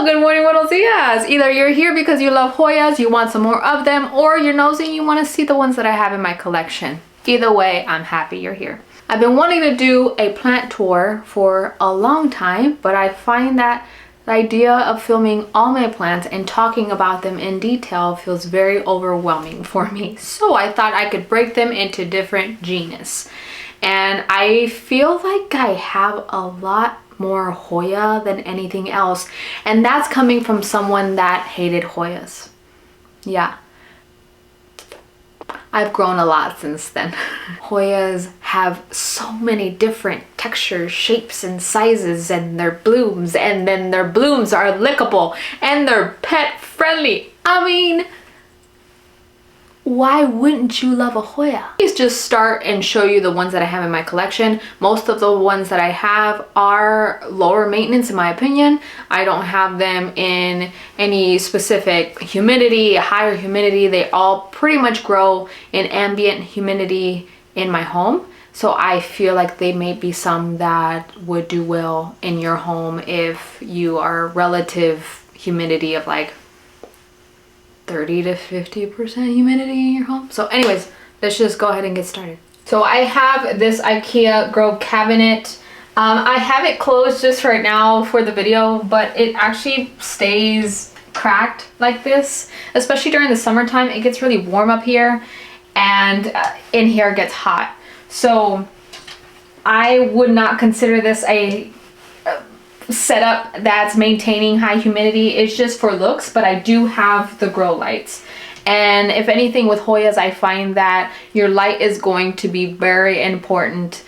Good morning, buenos dias. Either you're here because you love Hoyas, you want some more of them, or you're nosy and you want to see the ones that I have in my collection. Either way, I'm happy you're here. I've been wanting to do a plant tour for a long time, but I find that the idea of filming all my plants and talking about them in detail feels very overwhelming for me. So I thought I could break them into different genus. And I feel like I have a lot more Hoya than anything else, and that's coming from someone that hated Hoyas. Yeah, I've grown a lot since then. Hoyas have so many different textures, shapes, and sizes, and their blooms, and then their blooms are lickable and they're pet friendly. I mean, why wouldn't you love a Hoya? Let's just start and show you the ones that I have in my collection. Most of the ones that I have are lower maintenance in my opinion. I don't have them in any specific humidity, higher humidity. They all pretty much grow in ambient humidity in my home. So I feel like they may be some that would do well in your home if you are relative humidity of like 30 to 50% humidity in your home. So anyways, let's just go ahead and get started. So I have this IKEA grow cabinet. I have it closed just right now for the video, but it actually stays cracked like this, especially during the summertime. It gets really warm up here, and in here it gets hot. So I would not consider this a setup that's maintaining high humidity. It's just for looks, but I do have the grow lights. And if anything with Hoyas, I find that your light is going to be very important.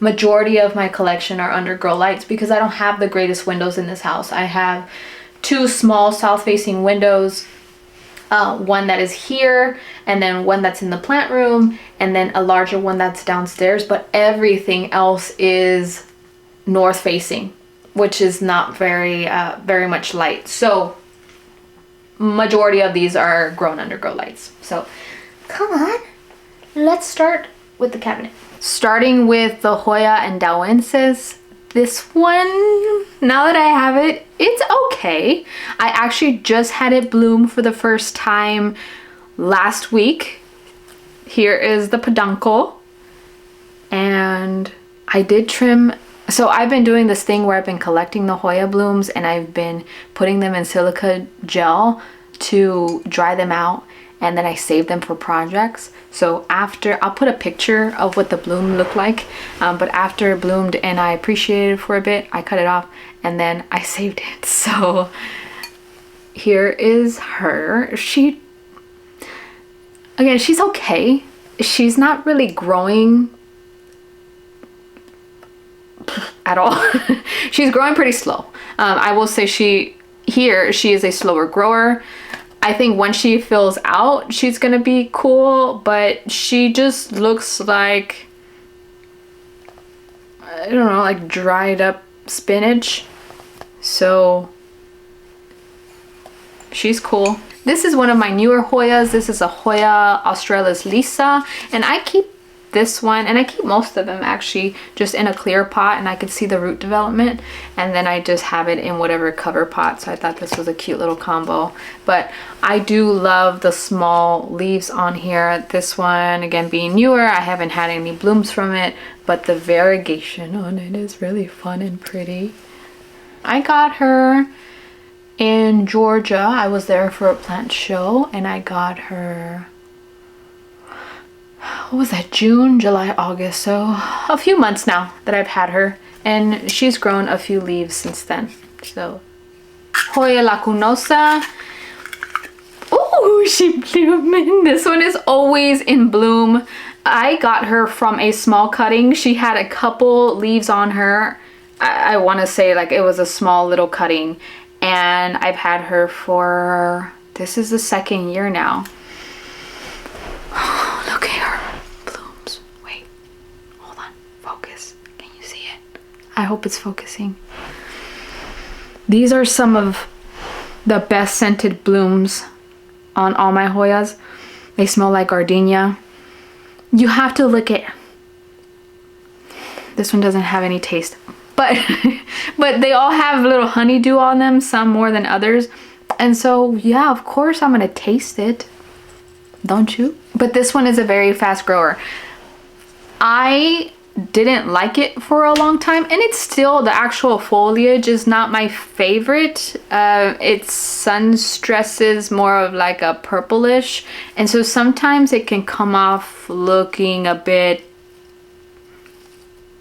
Majority of my collection are under grow lights because I don't have the greatest windows in this house. I have two small south facing windows, one that is here, and then one that's in the plant room, and then a larger one that's downstairs, but everything else is north facing, which is not very much light. So majority of these are grown under grow lights. So come on, let's start with the cabinet. Starting with the Hoya Andaluensis. This one, now that I have it, it's okay. I actually just had it bloom for the first time last week. Here is the peduncle, and I did trim. So I've been doing this thing where I've been collecting the Hoya blooms and I've been putting them in silica gel to dry them out, and then I save them for projects. So after, I'll put a picture of what the bloom looked like, but after it bloomed and I appreciated it for a bit, I cut it off and then I saved it. So here is her. Again, she's okay. She's not really growing at all. She's growing pretty slow. I will say she is a slower grower. I think when she fills out, she's gonna be cool, but she just looks like, I don't know, like dried up spinach. So she's cool. This is one of my newer Hoyas. This is a Hoya Australis Lisa, and I keep this one, and I keep most of them actually just in a clear pot, and I could see the root development, and then I just have it in whatever cover pot. So I thought this was a cute little combo. But I do love the small leaves on here. This one, again, being newer, I haven't had any blooms from it, but the variegation on it is really fun and pretty. I got her in Georgia. I was there for a plant show, and I got her, what was that, June, July, August, so a few months now that I've had her, and she's grown a few leaves since then. So Hoya lacunosa. Oh, she bloomed. This one is always in bloom. I got her from a small cutting. She had a couple leaves on her. I want to say like it was a small little cutting, and I've had her for, this is the second year now. Look at her blooms. Wait, hold on, focus. Can you see it? I hope it's focusing. These are some of the best scented blooms on all my Hoyas. They smell like gardenia. You have to lick it. This one doesn't have any taste. but but they all have little honeydew on them, some more than others. And so yeah, of course I'm gonna taste it, don't you? But this one is a very fast grower. I didn't like it for a long time, and it's still, the actual foliage is not my favorite. Its sun stress is more of like a purplish, and so sometimes it can come off looking a bit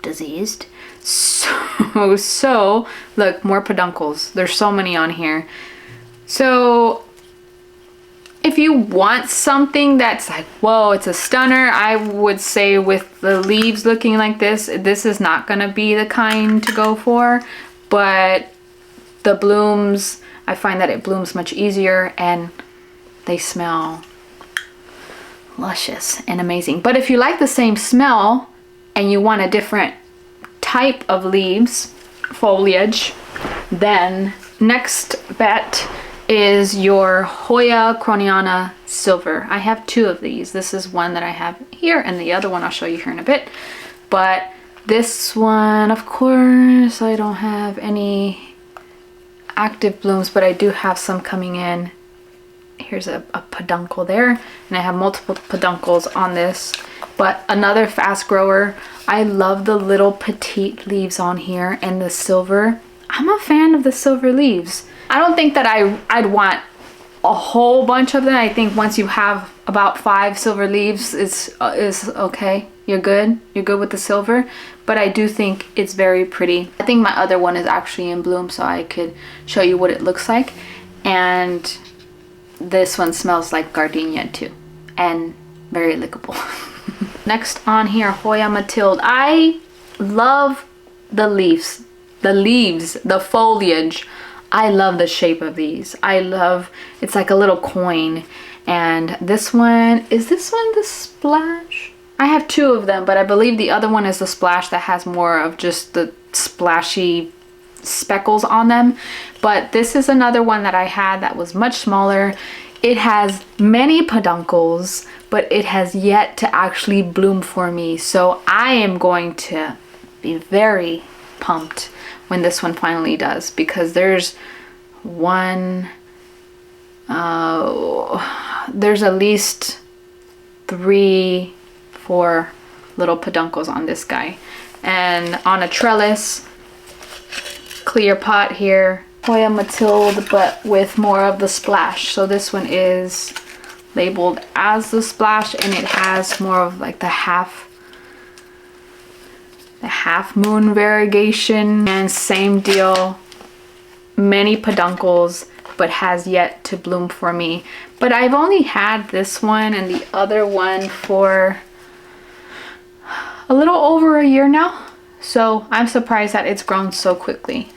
diseased. So look, more peduncles. There's so many on here. So if you want something that's like, whoa, it's a stunner, I would say with the leaves looking like this is not gonna be the kind to go for. But the blooms, I find that it blooms much easier and they smell luscious and amazing. But if you like the same smell and you want a different type of leaves, foliage, then next bet is your Hoya Croniana Silver. I have two of these. This is one that I have here, and the other one I'll show you here in a bit. But this one, of course, I don't have any active blooms, but I do have some coming in. Here's a peduncle there, and I have multiple peduncles on this. But another fast grower. I love the little petite leaves on here, and the silver. I'm a fan of the silver leaves. I don't think that I'd want a whole bunch of them. I think once you have about 5 silver leaves, is okay. You're good. You're good with the silver. But I do think it's very pretty. I think my other one is actually in bloom, so I could show you what it looks like. And this one smells like gardenia too, and very lickable. Next on here, Hoya Mathilde. I love the leaves, the foliage. I love the shape of these. I love, it's like a little coin. And this one, is this one the splash? I have 2 of them, but I believe the other one is the splash that has more of just the splashy speckles on them. But this is another one that I had that was much smaller. It has many peduncles, but it has yet to actually bloom for me. So I am going to be very pumped when this one finally does, because there's there's at least 3, 4 little peduncles on this guy. And on a trellis, clear pot here, Hoya Mathilde, but with more of the splash. So this one is labeled as the splash, and it has more of like the half moon variegation. And same deal, many peduncles, but has yet to bloom for me. But I've only had this one and the other one for a little over a year now, so I'm surprised that it's grown so quickly.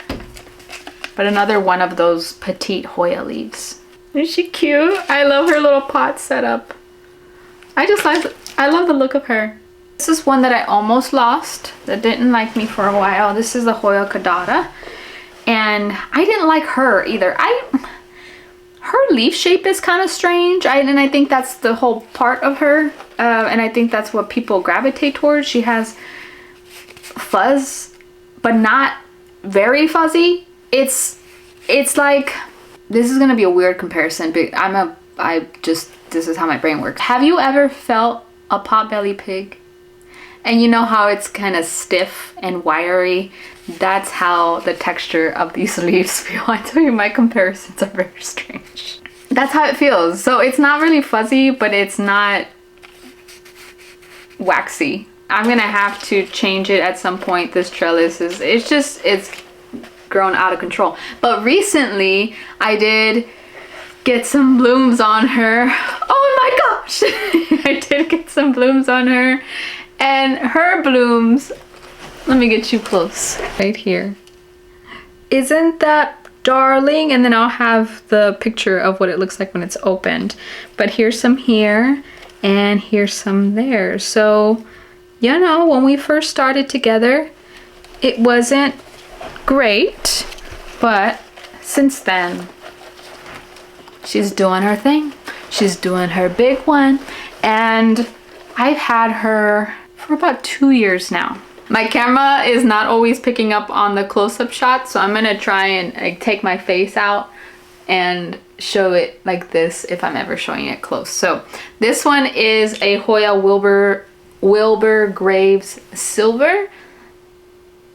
But another one of those petite Hoya leaves. Isn't she cute? I love her little pot setup. I love the look of her. This is one that I almost lost, that didn't like me for a while. This is the Hoya Caudata, and I didn't like her either. Her leaf shape is kind of strange, and I think that's the whole part of her, and I think that's what people gravitate towards. She has fuzz, but not very fuzzy. It's like, this is gonna be a weird comparison, but this is how my brain works. Have you ever felt a potbelly pig? And you know how it's kind of stiff and wiry? That's how the texture of these leaves feel. I tell you, my comparisons are very strange. That's how it feels. So it's not really fuzzy, but it's not waxy. I'm gonna have to change it at some point. This trellis it's grown out of control. But recently I did get some blooms on her. Oh my gosh! I did get some blooms on her. And her blooms, let me get you close, right here. Isn't that darling? And then I'll have the picture of what it looks like when it's opened. But here's some here, and here's some there. So, you know, when we first started together, it wasn't great, but since then, she's doing her thing. She's doing her big one, and I've had her for about 2 years now. My camera is not always picking up on the close-up shot, so I'm gonna try and like, take my face out and show it like this if I'm ever showing it close. So this one is a Hoya Wilbur Graves Silver.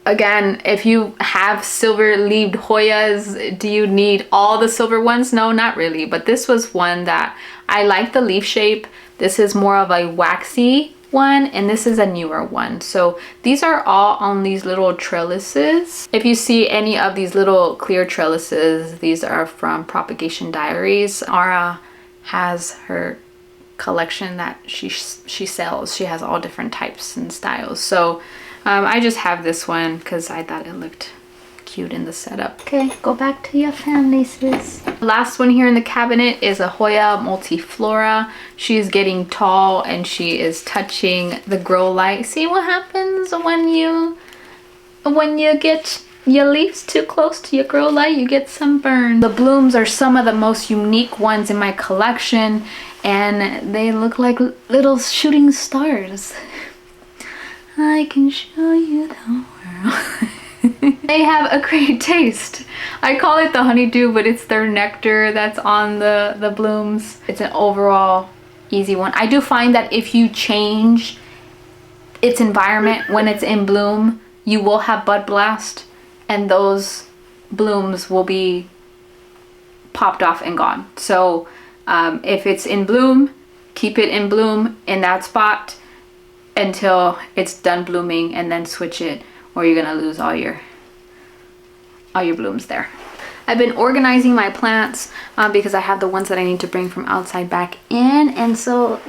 Again, if you have silver leaved Hoyas, do you need all the silver ones? No, not really, but this was one that I like the leaf shape. This is more of a waxy one, and this is a newer one. So these are all on these little trellises. If you see any of these little clear trellises, these are from Propagation Diaries. Ara has her collection that she sells. She has all different types and styles. So I just have this one because I thought it looked cute in the setup. Okay, go back to your family, sis. Last one here in the cabinet is a Hoya Multiflora. She's getting tall and she is touching the grow light. See what happens when you get your leaves too close to your grow light? You get sunburn. The blooms are some of the most unique ones in my collection, and they look like little shooting stars. I can show you the world. They have a great taste. I call it the honeydew, but it's their nectar that's on the blooms. It's an overall easy one. I do find that if you change its environment when it's in bloom, you will have bud blast, and those blooms will be popped off and gone. So if it's in bloom, keep it in bloom in that spot until it's done blooming, and then switch it, or you're gonna lose all your blooms there. I've been organizing my plants because I have the ones that I need to bring from outside back in, and so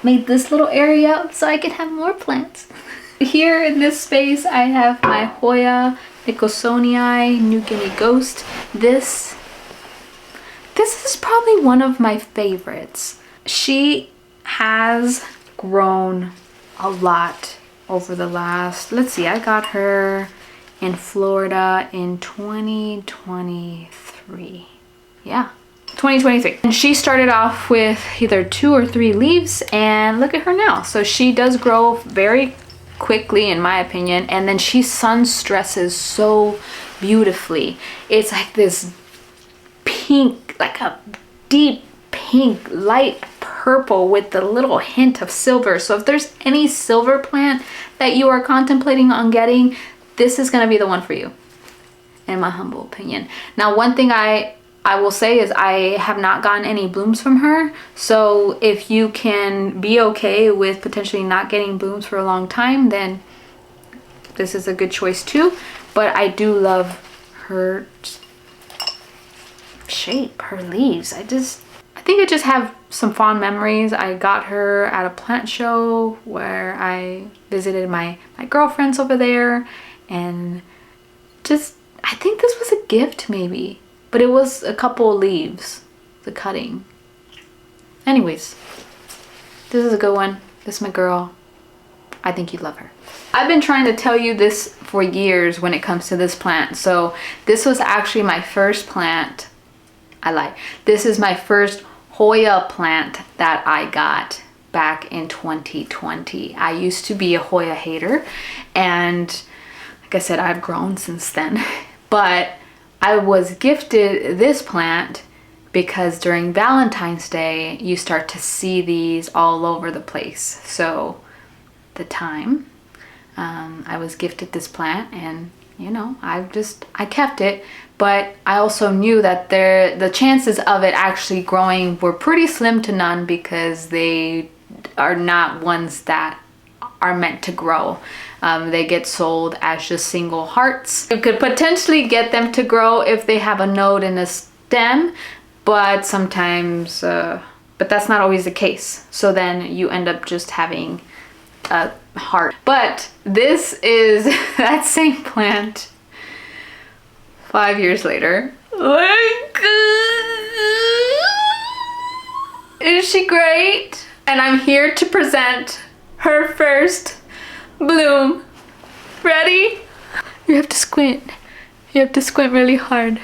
made this little area up so I could have more plants. Here in this space I have my Hoya Nicholsonii New Guinea Ghost. This is probably one of my favorites. She has grown a lot over the last, let's see, I got her in Florida in 2023. Yeah, 2023. And she started off with either 2 or 3 leaves, and look at her now. So she does grow very quickly in my opinion, and then she sun stresses so beautifully. It's like this pink, like a deep pink, light purple with the little hint of silver. So if there's any silver plant that you are contemplating on getting, this is going to be the one for you, in my humble opinion. Now, one thing I will say is I have not gotten any blooms from her. So if you can be okay with potentially not getting blooms for a long time, then this is a good choice too. But I do love her shape, her leaves. I think I just have some fond memories. I got her at a plant show where I visited my girlfriends over there, and just, I think this was a gift maybe, but it was a couple leaves, the cutting. Anyways, this is a good one. This is my girl. I think you'd love her. I've been trying to tell you this for years when it comes to this plant. So this was actually my first plant. I lied. This is my first Hoya plant that I got back in 2020. I used to be a Hoya hater, and like I said, I've grown since then. But I was gifted this plant because during Valentine's Day, you start to see these all over the place. So the time I was gifted this plant, and you know, I kept it, but I also knew that the chances of it actually growing were pretty slim to none because they are not ones that are meant to grow. They get sold as just single hearts. You could potentially get them to grow if they have a node in a stem, but sometimes, but that's not always the case. So then you end up just having a heart. But this is that same plant 5 years later. Is she great? And I'm here to present her first bloom. Ready? You have to squint. You have to squint really hard.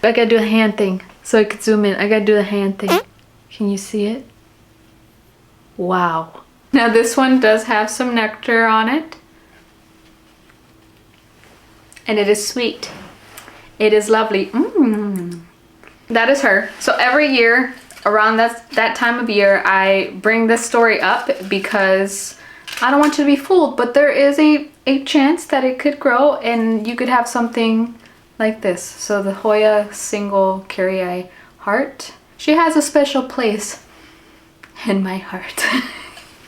I gotta do the hand thing so I can zoom in. I gotta do the hand thing. Can you see it? Wow. Now this one does have some nectar on it. and it is sweet. It is lovely. That is her. So every year around that time of year, I bring this story up because I don't want you to be fooled, but there is a chance that it could grow and you could have something like this. So the Hoya single carry heart, she has a special place in my heart.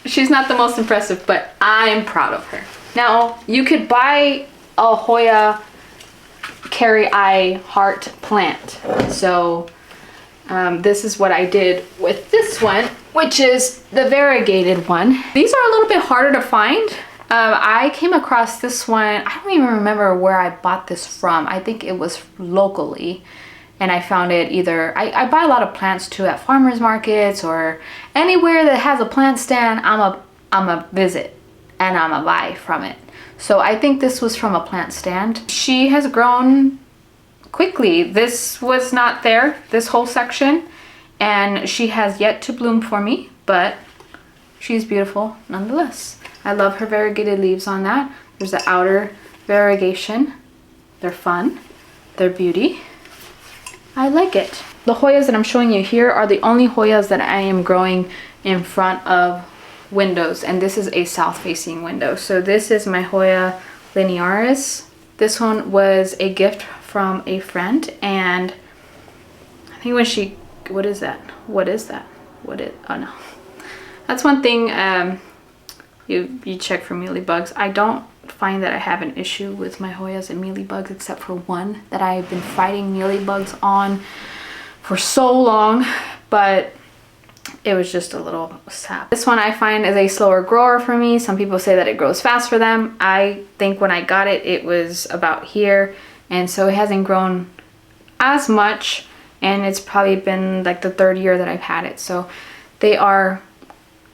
She's not the most impressive, but I'm proud of her. Now, you could buy a Hoya carry heart plant. So this is what I did with this one, which is the variegated one. These are a little bit harder to find. I came across this one, I don't even remember where I bought this from. I think it was locally. And I found it either, I buy a lot of plants too at farmers markets or anywhere that has a plant stand. I'm a visit and I'm a buy from it. So I think this was from a plant stand. She has grown quickly. This was not there, this whole section, and she has yet to bloom for me, but she's beautiful nonetheless. I love her variegated leaves on that. There's the outer variegation. They're fun, they're beauty. I like it. The Hoyas that I'm showing you here are the only Hoyas that I am growing in front of windows, and this is a south-facing window. So this is my Hoya linearis. This one was a gift from a friend, and I think when she, what is that? Oh no. That's one thing, you check for mealy bugs. I don't find that I have an issue with my Hoyas and mealy bugs, except for one that I've been fighting mealy bugs on for so long, but it was just a little sap. This one I find is a slower grower for me. Some people say that it grows fast for them. I think when I got it, it was about here, and so it hasn't grown as much, and it's probably been like the third year that I've had it. So they are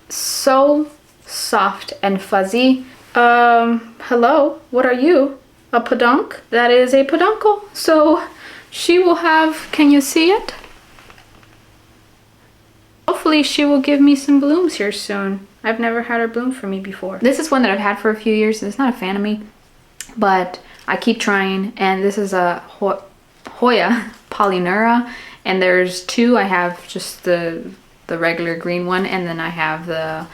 so soft and fuzzy. Hello, what are you? A pedunk? That is a peduncle. So she will have, can you see it? Hopefully she will give me some blooms here soon. I've never had her bloom for me before. This is one that I've had for a few years. It's not a fan of me, but I keep trying. And this is a Hoya Polynura, and there's two. I have just the regular green one, and then I have the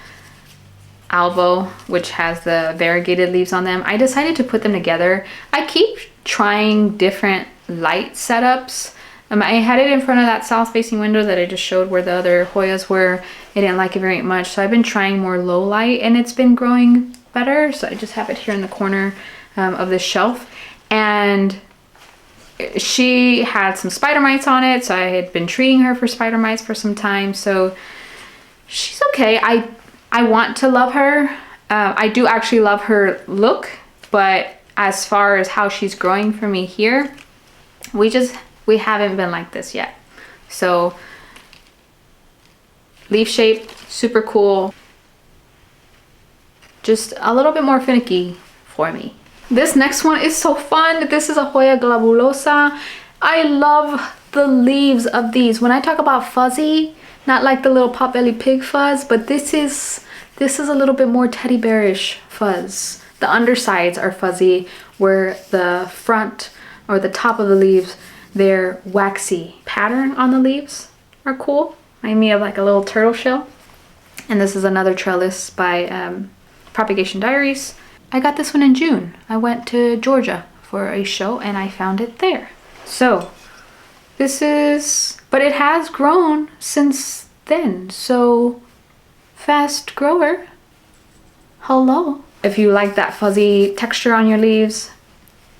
Alvo, which has the variegated leaves on them. I decided to put them together. I keep trying different light setups. I had it in front of that south-facing window that I just showed where the other Hoyas were. I didn't like it very much, so I've been trying more low light, and it's been growing better. So I just have it here in the corner of this shelf, and she had some spider mites on it, so I had been treating her for spider mites for some time. So she's okay. I want to love her. I do actually love her look, but as far as how she's growing for me here, we haven't been like this yet. So leaf shape, super cool. Just a little bit more finicky for me. This next one is so fun. This is a Hoya glabulosa. I love the leaves of these. When I talk about fuzzy, not like the little potbelly pig fuzz, but this is a little bit more teddy bearish fuzz. The undersides are fuzzy, where the front or the top of the leaves, their waxy pattern on the leaves are cool. Remind me of like a little turtle shell. And this is another trellis by Propagation Diaries. I got this one in June. I went to Georgia for a show and I found it there. So this is, but it has grown since then. So fast grower, hello. If you like that fuzzy texture on your leaves,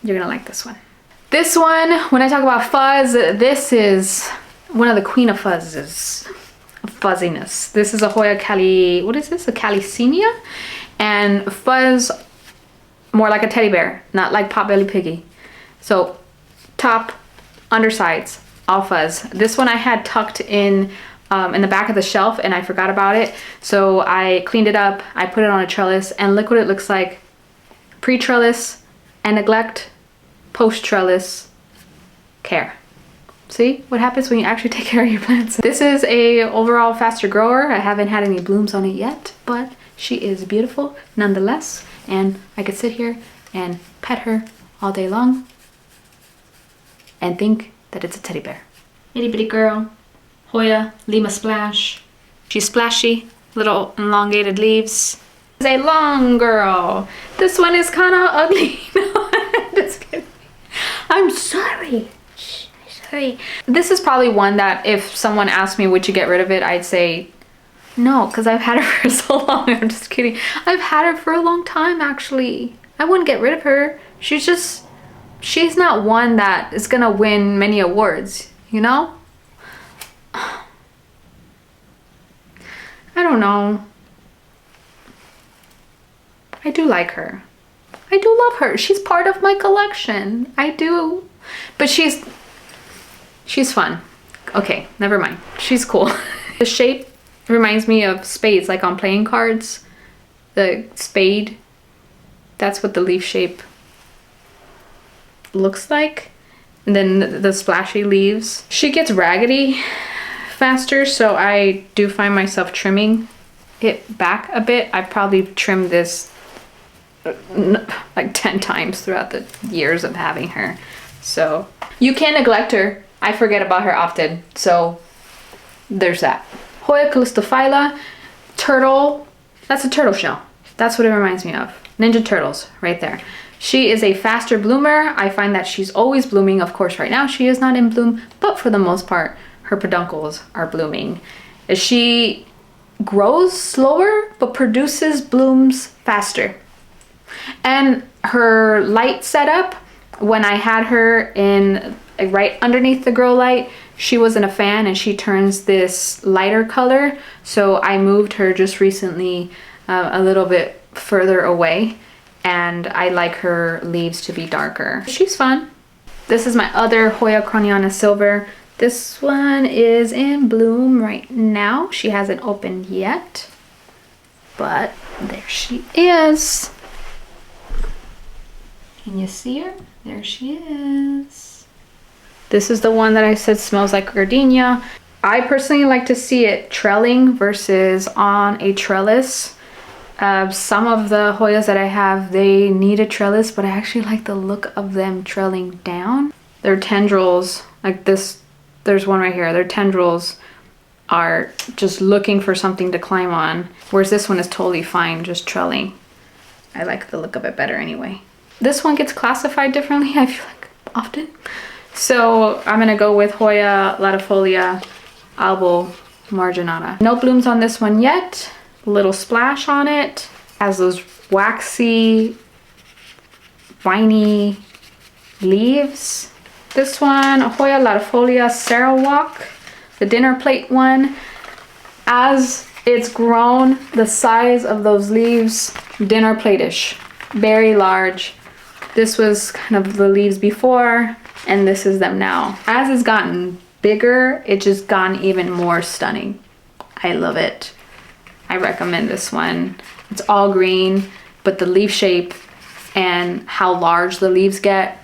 you're gonna like this one. This one, when I talk about fuzz, this is one of the queen of fuzzes, fuzziness. This is a Hoya Cali, what is this? A Calicenia? And fuzz more like a teddy bear, not like Potbelly Piggy. So top, undersides, all fuzz. This one I had tucked in the back of the shelf and I forgot about it. So I cleaned it up, I put it on a trellis, and look what it looks like. Pre-trellis and neglect, post-trellis care. See what happens when you actually take care of your plants. This is a overall faster grower. I haven't had any blooms on it yet, but she is beautiful nonetheless. And I could sit here and pet her all day long. and think that it's a teddy bear. Itty bitty girl, Hoya Lima Splash. She's splashy, little elongated leaves. It's a long girl. This one is kind of ugly. No, just kidding. I'm sorry. Sorry. This is probably one that if someone asked me would you get rid of it, I'd say no, because I've had her for so long. I'm just kidding. I've had her for a long time, actually. I wouldn't get rid of her. She's not one that is gonna win many awards, you know? I don't know. I do like her. I do love her. She's part of my collection. I do. But she's fun. Okay, never mind. She's cool. The shape reminds me of spades, like on playing cards. The spade. That's what the leaf shape looks like. And then the splashy leaves. She gets raggedy faster, so I do find myself trimming it back a bit. I probably trimmed this like 10 times throughout the years of having her. So you can't neglect her. I forget about her often, so there's that. Hoya calistophylla, turtle. That's a turtle shell. That's what it reminds me of. Ninja Turtles, right there. She is a faster bloomer. I find that she's always blooming. Of course, right now she is not in bloom, but for the most part, her peduncles are blooming. She grows slower, but produces blooms faster. And her light setup, when I had her in right underneath the grow light, she wasn't a fan and she turns this lighter color. So I moved her just recently a little bit further away, and I like her leaves to be darker. She's fun. This is my other Hoya Croniana Silver. This one is in bloom right now. She hasn't opened yet, but there she is. Can you see her? There she is. This is the one that I said smells like gardenia. I personally like to see it trelling versus on a trellis. Some of the Hoyas that I have, they need a trellis, but I actually like the look of them trailing down. Their tendrils, like this, there's one right here. Their tendrils are just looking for something to climb on, whereas this one is totally fine, just trailing. I like the look of it better anyway. This one gets classified differently, I feel like, often. So I'm gonna go with Hoya latifolia albo marginata. No blooms on this one yet. A little splash on it. Has those waxy, viney leaves. This one, Hoya latifolia Sarawak, the dinner plate one. As it's grown, the size of those leaves, dinner plate-ish, very large. This was kind of the leaves before, and this is them now. As it's gotten bigger, it's just gotten even more stunning. I love it. I recommend this one. It's all green, but the leaf shape and how large the leaves get,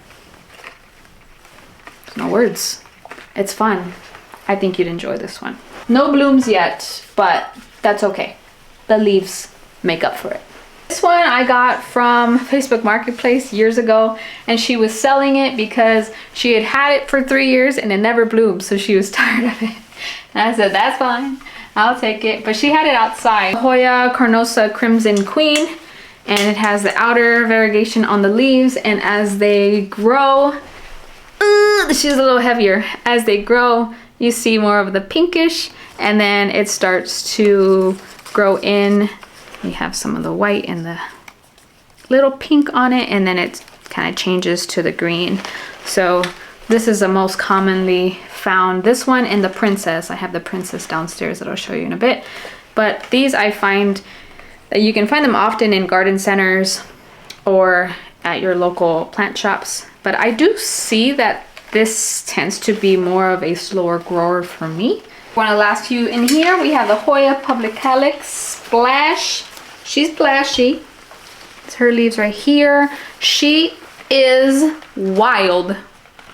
no words. It's fun. I think you'd enjoy this one. No blooms yet, but that's okay. The leaves make up for it. This one I got from Facebook Marketplace years ago, and she was selling it because she had had it for 3 years and it never bloomed, so she was tired of it. And I said, that's fine, I'll take it. But she had it outside. Hoya carnosa Crimson Queen, and it has the outer variegation on the leaves, and as they grow, she's a little heavier. As they grow, you see more of the pinkish, and then it starts to grow in. We have some of the white and the little pink on it, and then it kind of changes to the green. So this is the most commonly found. This one and the princess. I have the princess downstairs that I'll show you in a bit. But these I find that you can find them often in garden centers or at your local plant shops. But I do see that this tends to be more of a slower grower for me. One of the last few in here, we have the Hoya publicalis Splash. She's splashy. It's her leaves right here. She is wild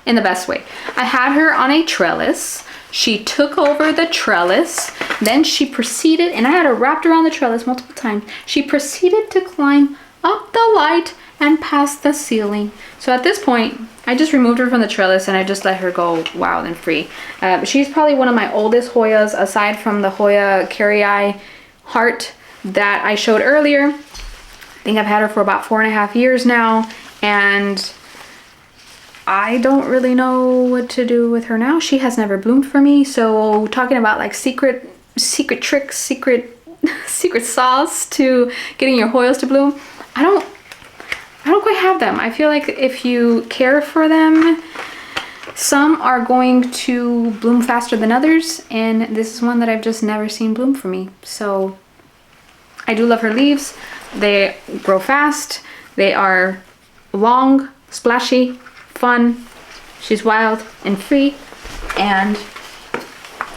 in the best way. I had her on a trellis. She took over the trellis. Then she proceeded, and I had her wrapped around the trellis multiple times. She proceeded to climb up the light and past the ceiling. So at this point, I just removed her from the trellis and I just let her go wild and free. She's probably one of my oldest Hoyas, aside from the Hoya Carry Heart that I showed earlier. I think I've had her for about 4.5 years now, and I don't really know what to do with her now. She has never bloomed for me, so talking about like secret tricks, secret sauce to getting your Hoyas to bloom, I don't quite have them. I feel like if you care for them, some are going to bloom faster than others, and this is one that I've just never seen bloom for me. So I do love her leaves. They grow fast. They are long, splashy, fun. She's wild and free, and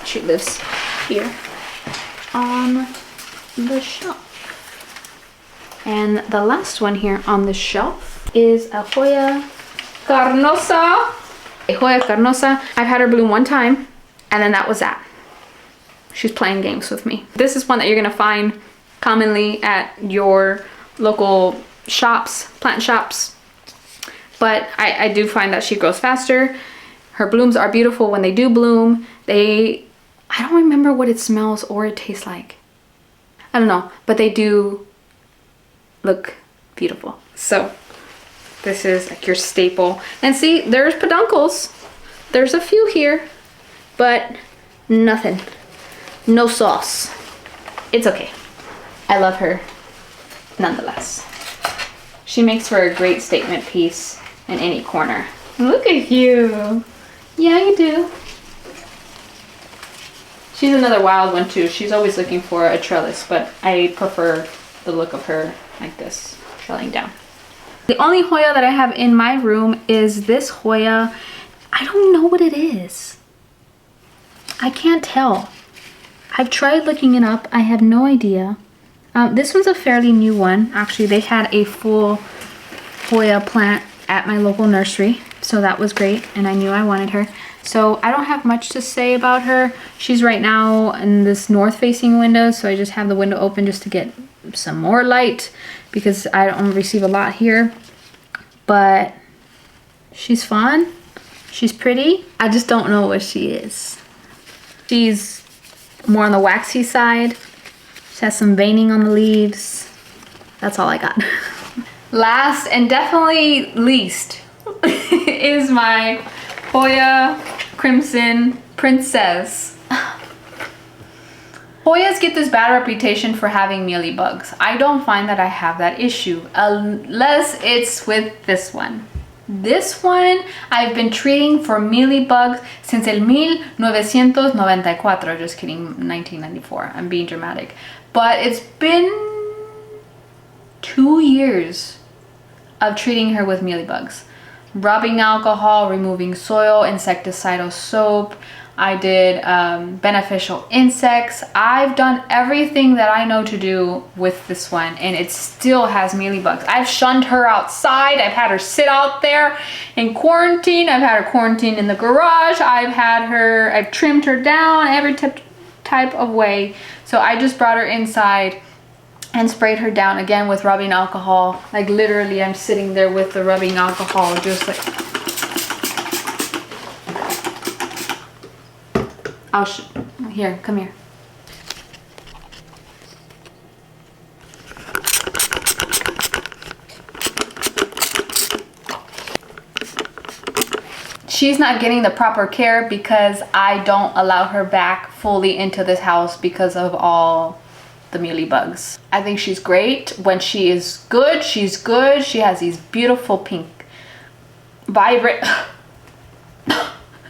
she lives here on the shelf. And the last one here on the shelf is a Hoya carnosa. A Hoya carnosa. I've had her bloom one time, and then that was that. She's playing games with me. This is one that you're gonna find commonly at your local shops, plant shops. But I do find that she grows faster. Her blooms are beautiful when they do bloom. I don't remember what it smells or it tastes like. I don't know, but they do look beautiful. So this is like your staple. And see, there's peduncles. There's a few here, but nothing. No sauce. It's okay. I love her nonetheless. She makes for a great statement piece in any corner. Look at you. Yeah, you do. She's another wild one too. She's always looking for a trellis, but I prefer the look of her like this, trailing down. The only Hoya that I have in my room is this Hoya. I don't know what it is. I can't tell. I've tried looking it up. I have no idea. This one's a fairly new one. Actually, they had a full Hoya plant at my local nursery, so that was great, and I knew I wanted her. So I don't have much to say about her. She's right now in this north-facing window, so I just have the window open just to get some more light because I don't receive a lot here. But she's fun. She's pretty. I just don't know what she is. She's more on the waxy side. She has some veining on the leaves. That's all I got. Last and definitely least is my Hoya Crimson Princess. Hoyas get this bad reputation for having mealybugs. I don't find that I have that issue, unless it's with this one. This one I've been treating for mealybugs since el 1994. Just kidding, 1994. I'm being dramatic. But it's been 2 years of treating her with mealybugs. Rubbing alcohol, removing soil, insecticidal soap. I did beneficial insects. I've done everything that I know to do with this one, and it still has mealybugs. I've shunned her outside. I've had her sit out there in quarantine. I've had her quarantined in the garage. I've trimmed her down every type of way. So I just brought her inside and sprayed her down again with rubbing alcohol. Like literally I'm sitting there with the rubbing alcohol, just like, here, come here. She's not getting the proper care because I don't allow her back fully into this house because of all the mealybugs. I think she's great. When she is good, she's good. She has these beautiful pink, vibrant,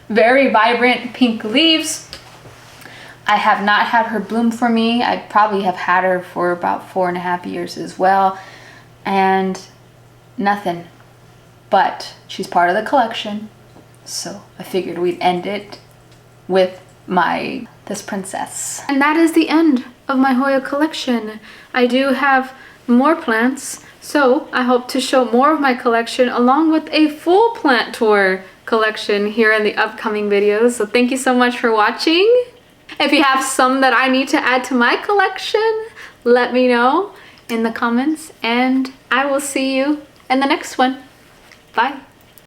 very vibrant pink leaves. I have not had her bloom for me. I probably have had her for about 4.5 years as well, and nothing. But she's part of the collection, so I figured we'd end it with this princess. And that is the end of my Hoya collection. I do have more plants, so I hope to show more of my collection along with a full plant tour collection here in the upcoming videos. So thank you so much for watching. If you have some that I need to add to my collection, let me know in the comments, and I will see you in the next one. Bye.